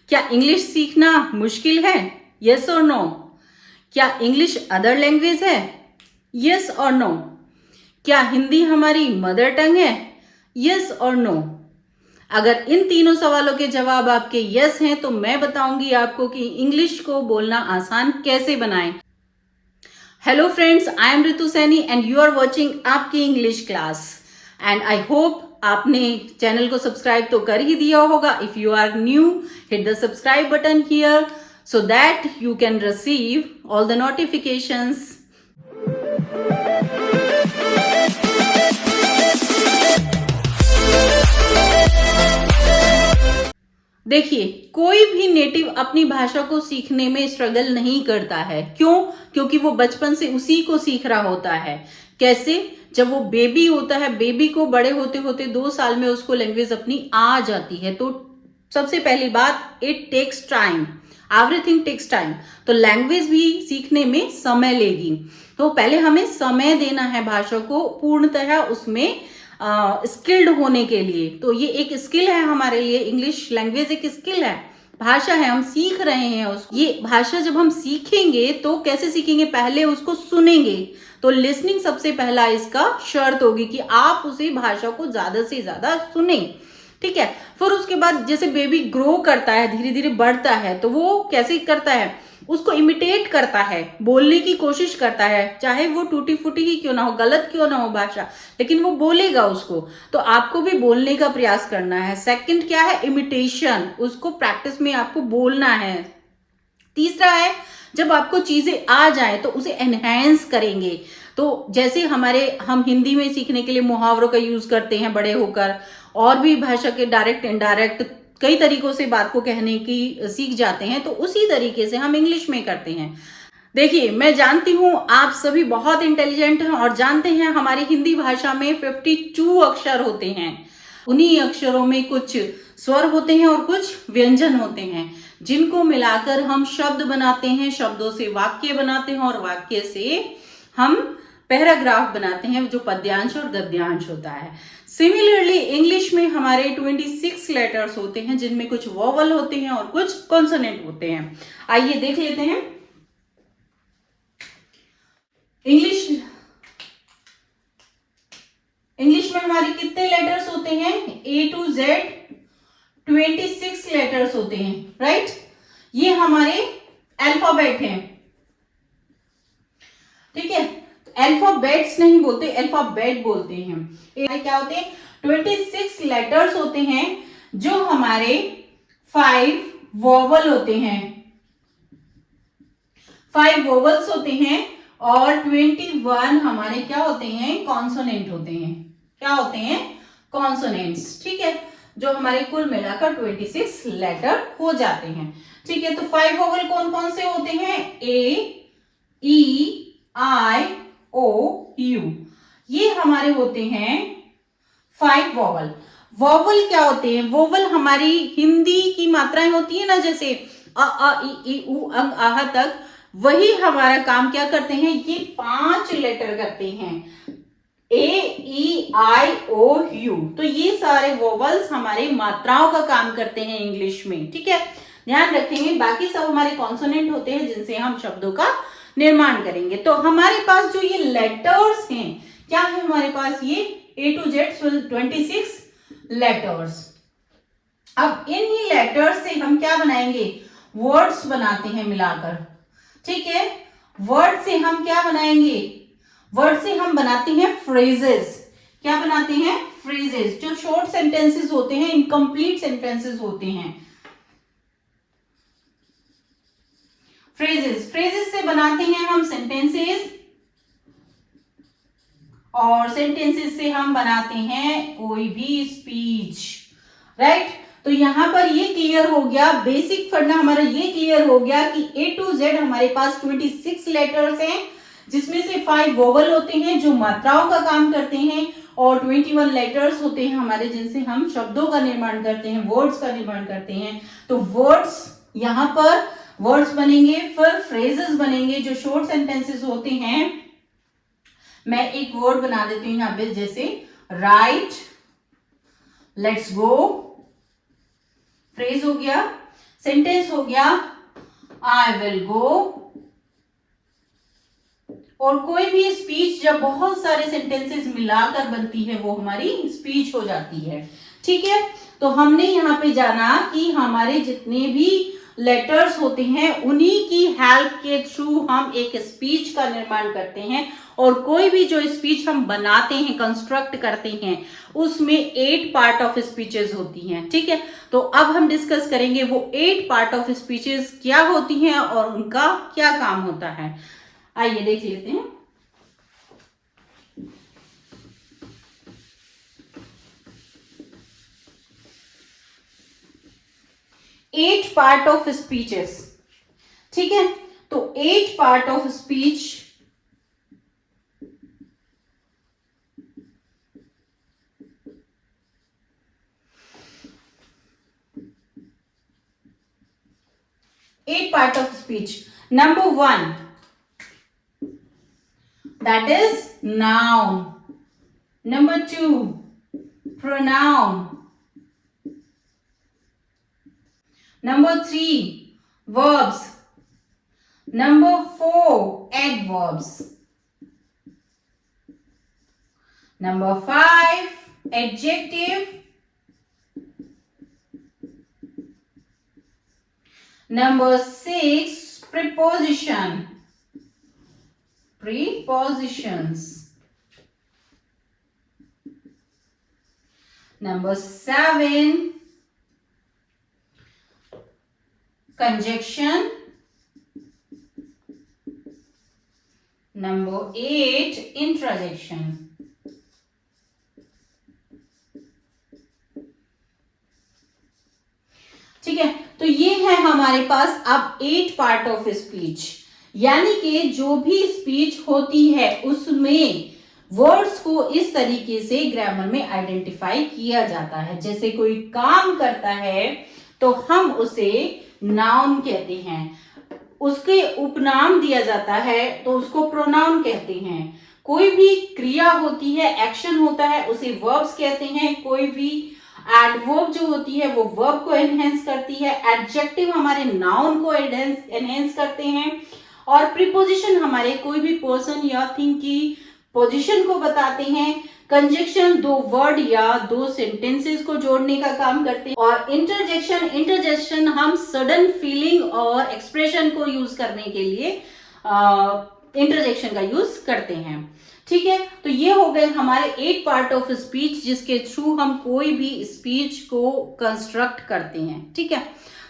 क्या इंग्लिश सीखना मुश्किल है? यस और नो? क्या इंग्लिश अदर लैंग्वेज है? यस और नो? क्या हिंदी हमारी मदर टंग है? यस और नो? अगर इन तीनों सवालों के जवाब आपके यस हैं तो मैं बताऊंगी आपको कि इंग्लिश को बोलना आसान कैसे बनाएं। Hello friends, I am Ritu Saini and you are watching आपकी English class and I hope आपने चैनल को सब्सक्राइब तो कर ही दिया होगा। If you are new, hit the subscribe button here so that you can receive all the notifications. देखिए, कोई भी नेटिव अपनी भाषा को सीखने में स्ट्रगल नहीं करता है। क्यों? क्योंकि वो बचपन से उसी को सीख रहा होता है। कैसे? जब वो बेबी होता है, बेबी को बड़े होते होते 2 साल में उसको लैंग्वेज अपनी आ जाती है। तो सबसे पहली बात, it takes time, everything takes time. तो लैंग्वेज भी सीखने में समय लेगी। तो पहले हमें समय देना है भाषा को पूर्णतः उसमें स्किल्ड होने के लिए। तो ये एक स्किल है हमारे लिए। इंग्लिश लैंग्वेज एक स्किल है, भाषा है, हम सीख रहे हैं उसको। ये भाषा जब हम सीखेंगे तो कैसे सीखेंगे? पहले उसको सुनेंगे। तो लिसनिंग सबसे पहला इसका शर्त होगी कि आप उसे भाषा को ज्यादा से ज्यादा सुने। ठीक है। फिर उसके बाद जैसे बेबी ग्रो करता है, धीरे धीरे बढ़ता है, तो वो कैसे करता है? उसको इमिटेट करता है, बोलने की कोशिश करता है, चाहे वो टूटी फूटी ही क्यों ना हो, गलत क्यों ना हो भाषा, लेकिन वो बोलेगा उसको। तो आपको भी बोलने का प्रयास करना है। सेकंड क्या है? इमिटेशन, उसको प्रैक्टिस में आपको बोलना है। तीसरा है, जब आपको चीजें आ जाए तो उसे एनहेंस करेंगे। तो जैसे हम हिंदी में सीखने के लिए मुहावरों का यूज करते हैं बड़े होकर, और भी भाषा के डायरेक्ट इनडायरेक्ट कई तरीकों से बात को कहने की सीख जाते हैं, तो उसी तरीके से हम इंग्लिश में करते हैं। देखिए, मैं जानती हूं आप सभी बहुत इंटेलिजेंट हैं और जानते हैं हमारी हिंदी भाषा में 52 अक्षर होते हैं। उन्हीं अक्षरों में कुछ स्वर होते हैं और कुछ व्यंजन होते हैं, जिनको मिलाकर हम शब्द बनाते हैं, शब्दों से वाक्य बनाते हैं और वाक्य से हम पैराग्राफ बनाते हैं, जो पद्यांश और गद्यांश होता है। सिमिलरली इंग्लिश में हमारे 26 लेटर्स होते हैं, जिनमें कुछ वोवल होते हैं और कुछ कॉन्सोनेंट होते हैं। आइए देख लेते हैं। इंग्लिश में हमारे कितने लेटर्स होते हैं? A to Z 26 लेटर्स होते हैं, राइट? ये हमारे अल्फाबेट हैं। ठीक है, अल्फाबेट्स नहीं बोलते, अल्फाबेट बोलते हैं। ये क्या होते हैं? 26 लेटर्स होते हैं, जो हमारे 5 वोवल होते हैं, 5 वोवल्स होते हैं, और 21 हमारे क्या होते हैं? कॉन्सोनेंट होते हैं। क्या होते हैं? कॉन्सोनेंट्स। ठीक है, जो हमारे कुल मिलाकर 26 लेटर हो जाते हैं। ठीक है, तो 5 वोवल कौन कौन से होते हैं? ए, ई, आई, ओ, यू, ये हमारे होते हैं 5 वोवल। वोवल क्या होते हैं? वोवल हमारी हिंदी की मात्राएं होती है ना, जैसे अ, ई, उ, अंग, आह तक, वही हमारा काम क्या करते हैं? ये 5 लेटर करते हैं, ए, ई, आई, ओ, यू। तो ये सारे वोवल्स हमारे मात्राओं का काम करते हैं इंग्लिश में। ठीक है, ध्यान रखेंगे। बाकी सब हमारे कॉन्सोनेंट होते हैं, जिनसे हम शब्दों का निर्माण करेंगे। तो हमारे पास जो ये लेटर्स हैं, क्या है हमारे पास? ये A to Z 26 लेटर्स। अब इन्हीं लेटर्स से हम क्या बनाएंगे? वर्ड्स बनाते हैं मिलाकर। ठीक है, वर्ड से हम क्या बनाएंगे? वर्ड से हम बनाते हैं फ्रेजेस। क्या बनाते हैं? फ्रेजेस, जो शॉर्ट सेंटेंसेस होते हैं, इनकम्प्लीट सेंटेंसेस होते हैं। फ्रेजेस से बनाते हैं हम सेंटेंसेस, और सेंटेंसेस से हम बनाते हैं कोई भी स्पीच, राइट? तो यहां पर ये क्लियर हो गया, बेसिक फंडा हमारा ये क्लियर हो गया कि A to Z हमारे पास 26 लेटर्स हैं, जिसमें से 5 वोवल होते हैं जो मात्राओं का काम करते हैं, और 21 लेटर्स होते हैं हमारे, जिनसे हम शब्दों का निर्माण करते हैं, वर्ड्स का निर्माण करते हैं। तो वर्ड्स, यहां पर वर्ड्स बनेंगे, फिर फ्रेजेस बनेंगे, जो शॉर्ट सेंटेंसेस होते हैं। मैं एक वर्ड बना देती हूं यहां पे, जैसे राइट, लेट्स गो, फ्रेज हो गया। सेंटेंस हो गया आई विल गो, और कोई भी स्पीच जब बहुत सारे सेंटेंसेस मिलाकर बनती है वो हमारी स्पीच हो जाती है। ठीक है, तो हमने यहाँ पे जाना कि हमारे जितने भी लेटर्स होते हैं उन्हीं की हेल्प के थ्रू हम एक स्पीच का निर्माण करते हैं, और कोई भी जो स्पीच हम बनाते हैं, कंस्ट्रक्ट करते हैं, उसमें 8 पार्ट ऑफ स्पीचेस होती हैं। ठीक है, तो अब हम डिस्कस करेंगे वो 8 पार्ट ऑफ स्पीचेस क्या होती हैं और उनका क्या काम होता है। आइए देख लेते हैं। Eight part of speeches. ठीक है, तो 8 part of speech Number 1, that is noun. Number 2, pronoun. Number 3, verbs. Number 4, adverbs. Number 5, adjective. Number 6, preposition. Prepositions. Number 7, conjunction. Number 8, interjection. ठीक है, तो ये है हमारे पास अब 8 पार्ट ऑफ स्पीच, यानी कि जो भी स्पीच होती है उसमें वर्ड्स को इस तरीके से ग्रामर में आइडेंटिफाई किया जाता है। जैसे कोई काम करता है तो हम उसे नाउन कहते हैं, उसके उपनाम दिया जाता है तो उसको प्रोनाउन कहते हैं। कोई भी क्रिया होती है, एक्शन होता है, उसे वर्ब्स कहते हैं। कोई भी एडवर्ब जो होती है वो वर्ब को एनहेंस करती है। एडजेक्टिव हमारे नाउन को एनहेंस करते हैं, और प्रीपोजिशन हमारे कोई भी पर्सन या थिंग की पोजीशन को बताते हैं। कंजक्शन 2 वर्ड या 2 सेंटेंसेस को जोड़ने का काम करते हैं, और इंटरजेक्शन हम सडन फीलिंग और एक्सप्रेशन को यूज करने के लिए इंटरजेक्शन का यूज करते हैं। ठीक है, तो ये हो गए हमारे 8 पार्ट ऑफ स्पीच जिसके थ्रू हम कोई भी स्पीच को कंस्ट्रक्ट करते हैं। ठीक है,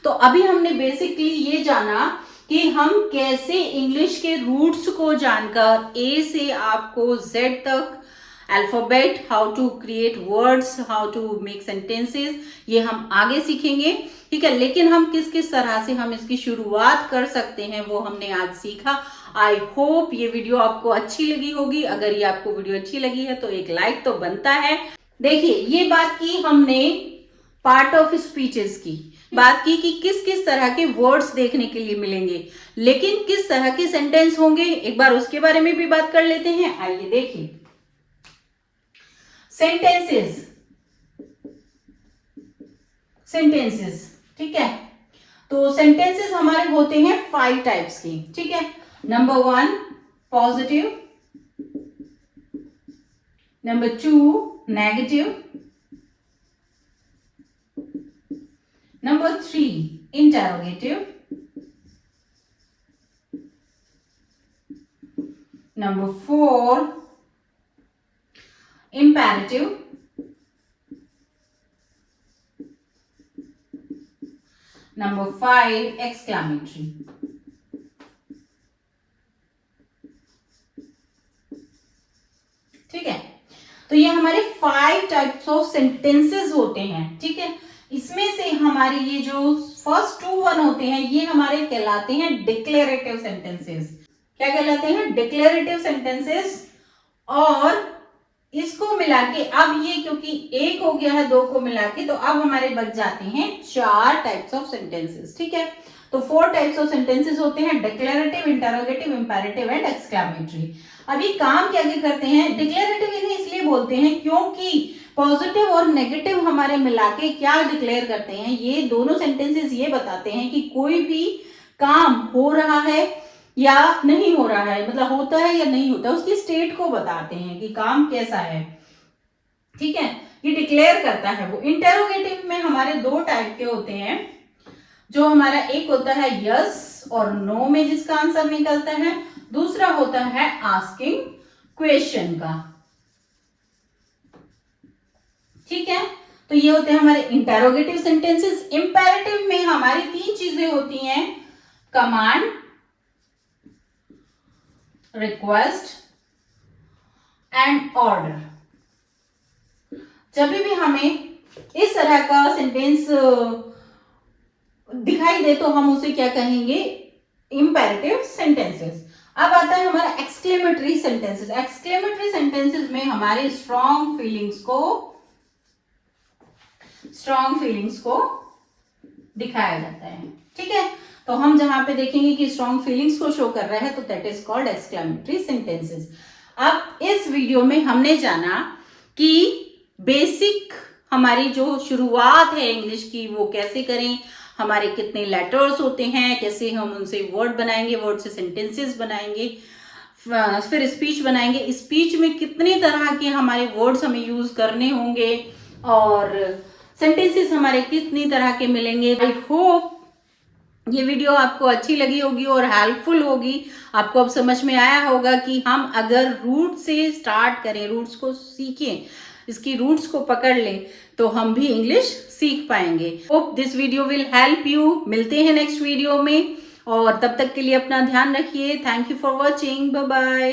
तो अभी हमने बेसिकली ये जाना कि हम कैसे इंग्लिश के रूट्स को जानकर ए से आपको जेड तक alphabet, how to create words, how to make sentences, ये हम आगे सीखेंगे। ठीक है, लेकिन हम किस किस तरह से हम इसकी शुरुआत कर सकते हैं वो हमने आज सीखा। आई होप ये वीडियो आपको अच्छी लगी होगी। अगर ये आपको वीडियो अच्छी लगी है तो एक लाइक तो बनता है। देखिए, ये बात की हमने पार्ट ऑफ स्पीचेस की, बात की कि किस किस तरह के वर्ड्स देखने के लिए मिलेंगे, लेकिन किस तरह के सेंटेंस होंगे एक बार उसके बारे में भी बात कर लेते हैं। आइए देखिए, सेंटेंसेस। ठीक है, तो सेंटेंसेस हमारे होते हैं 5 टाइप्स के। ठीक है, number 1 positive, number 2 negative, number 3 interrogative, number 4 imperative, number 5 exclamatory। ठीक है, तो ये हमारे 5 टाइप्स ऑफ सेंटेंसेस होते हैं। ठीक है, इसमें से हमारे ये जो फर्स्ट 2 1 होते हैं ये हमारे कहलाते हैं डिक्लेरेटिव सेंटेंसेस। क्या कहलाते हैं? Declarative sentences. और इसको मिला के अब ये क्योंकि 1 हो गया है 2 को मिला के, तो अब हमारे बच जाते हैं 4 टाइप्स ऑफ सेंटेंसेस। ठीक है, तो 4 टाइप्स ऑफ सेंटेंसेस होते हैं, declarative, interrogative, imperative and exclamatory. अभी काम क्या क्या करते हैं, डिक्लेरेटिव इन्हें इसलिए बोलते हैं क्योंकि पॉजिटिव और नेगेटिव हमारे मिला के क्या डिक्लेयर करते हैं, ये दोनों सेंटेंसेस ये बताते हैं कि कोई भी काम हो रहा है या नहीं हो रहा है, मतलब होता है या नहीं होता, उसकी स्टेट को बताते हैं कि काम कैसा है। ठीक है, ये डिक्लेयर करता है वो। इंटेरोगेटिव में हमारे 2 टाइप के होते हैं, जो हमारा एक होता है यस और नो में जिसका आंसर निकलता है, दूसरा होता है आस्किंग क्वेश्चन का। ठीक है, तो ये होते हैं हमारे इंटेरोगेटिव सेंटेंसेस। इंपेरेटिव में हमारी 3 चीजें होती हैं, कमांड, रिक्वेस्ट एंड ऑर्डर। जब भी हमें इस तरह का सेंटेंस दिखाई दे तो हम उसे क्या कहेंगे, इंपेरेटिव सेंटेंसेस। अब आता है हमारा एक्सक्लेमेटरी सेंटेंसेस। एक्सक्लेमेटरी सेंटेंसेस में हमारे स्ट्रॉन्ग फीलिंग्स को दिखाया जाता है। ठीक है, तो हम जहां पे देखेंगे कि स्ट्रॉन्ग फीलिंग्स को शो कर रहा है तो that is called exclamatory sentences. अब इस वीडियो में हमने जाना कि बेसिक हमारी जो शुरुआत है इंग्लिश की वो कैसे करें, हमारे कितने लेटर्स होते हैं, कैसे हम उनसे वर्ड बनाएंगे, वर्ड से सेंटेंसेस बनाएंगे, फिर स्पीच बनाएंगे, स्पीच में कितने तरह के हमारे वर्ड्स हमें यूज करने होंगे और सेंटेंसेस हमारे कितनी तरह के मिलेंगे। आई होप ये वीडियो आपको अच्छी लगी होगी और हेल्पफुल होगी। आपको अब समझ में आया होगा कि हम अगर रूट से स्टार्ट करें, रूट्स को सीखें, इसकी रूट्स को पकड़ लें तो हम भी इंग्लिश सीख पाएंगे। Hope this video will help you. मिलते हैं नेक्स्ट वीडियो में और तब तक के लिए अपना ध्यान रखिए। Thank you for watching, bye bye.